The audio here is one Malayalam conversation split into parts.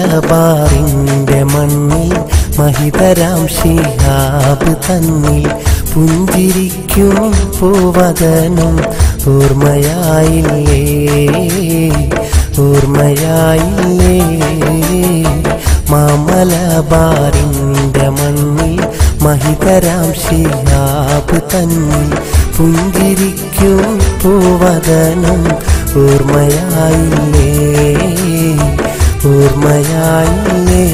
മലബാറിന്റെ മണ്ണിൽ മഹിതരാം ശിഹാബ് തന്നിൽ പുഞ്ചിരിക്കും പൂവദനം ഓർമ്മയായില്ലേ ഓർമ്മയായില്ലേ മലബാറിന്റെ മണ്ണിൽ മഹിതരാം ശിഹാബ് തന്നിൽ പുഞ്ചിരിക്കും പൂവദനം ഓർമ്മയായില്ലേ ഓർമ്മയായില്ലേ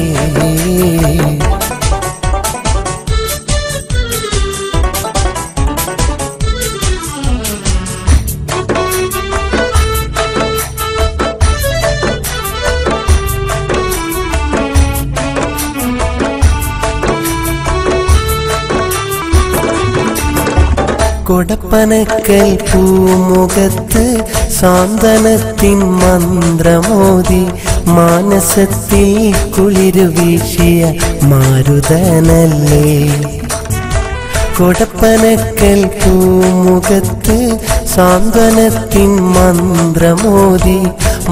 കൊടപ്പനക്കൽ പൂമുഖത്ത് സാന്ത്വനത്തിൻ മന്ത്രമോദി മാനസത്തിൽ കുളിരു വീശിയ മാരുതനല്ലേ കൊടപ്പനക്കൽ പൂമുഖത്ത് സാന്ത്വനത്തിൻ മന്ത്രമോദി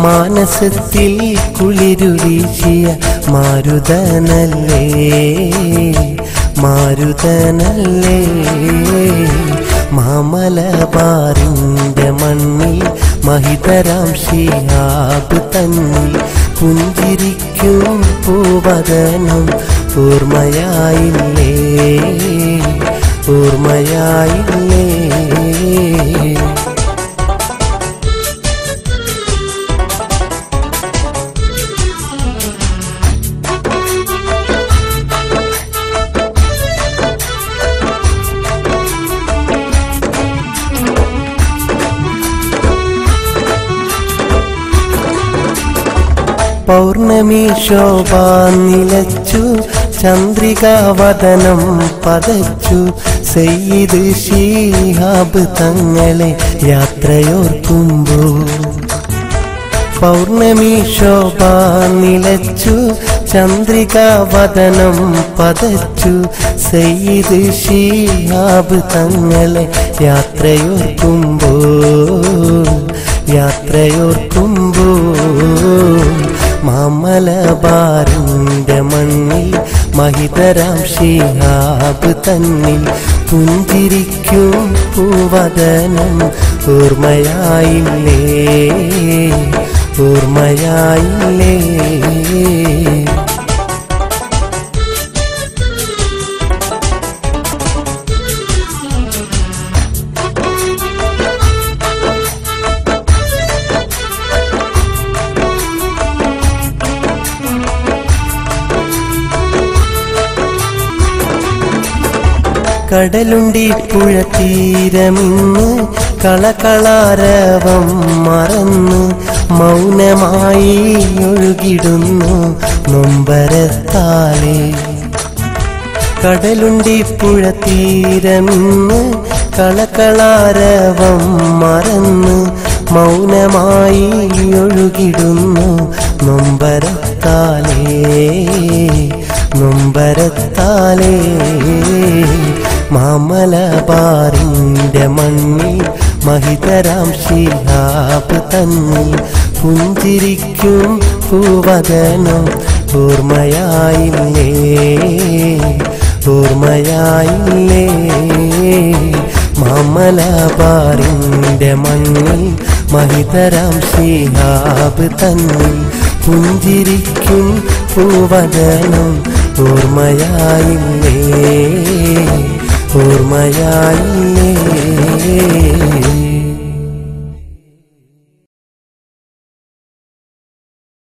മാനസത്തിൽ കുളിരു വീശിയ മാരുതനല്ലേ മാരുതനല്ലേ മലബാറിന്റെ മണ്ണിൽ മഹിതരാം ശിഹാബ് തന്നിൽ പുഞ്ചിരിക്കും പൂവദനം ഓർമ്മയായില്ലേ ഓർമ്മയായില്ലേ പൗർണമി ശോഭ നിലച്ചു ചന്ദ്രികാവദനം പതച്ചു സയ്യിദ് ശിഹാബ് തങ്ങളെ യാത്രയോർക്കുമ്പോൾ പൗർണമി ശോഭ നിലച്ചു ചന്ദ്രികാവദനം പതച്ചു സയ്യിദ് ശിഹാബ് തങ്ങളെ യാത്രയോർക്കുമ്പോൾ യാത്രയോർക്കുമ്പോൾ മലബാറിന്റെ മണ്ണിൽ മഹിതരാം ശിഹാബ് തന്നിൽ പുഞ്ചിരിക്കും പൂവദനം ഓർമ്മയായില്ലേ ഓർമ്മയായില്ലേ കടലുണ്ടി പുഴ തീരമിന്ന് കളകളാരവം മറന്ന് മൗനമായി ഒഴുകിടുന്നു നൊമ്പരത്താലേ കടലുണ്ടി പുഴ തീരമിന്ന് കളകളാരവം മറന്ന് മൗനമായി ഒഴുകിടുന്നു നൊമ്പരത്താലേ നൊമ്പരത്താലേ മലബാറിന്റെ മണ്ണിൽ മഹിതരാം ശിഹാബ് തന്നിൽ പുഞ്ചിരിക്കും പൂവദനം ഓർമ്മയായില്ലേ ഓർമ്മയായില്ലേ മലബാറിന്റെ മണ്ണിൽ മഹിതരാം ശിഹാബ് തന്നിൽ പുഞ്ചിരിക്കും പൂവദനം ഓർമ്മയായില്ലേ ഓർമ്മയായില്ലേ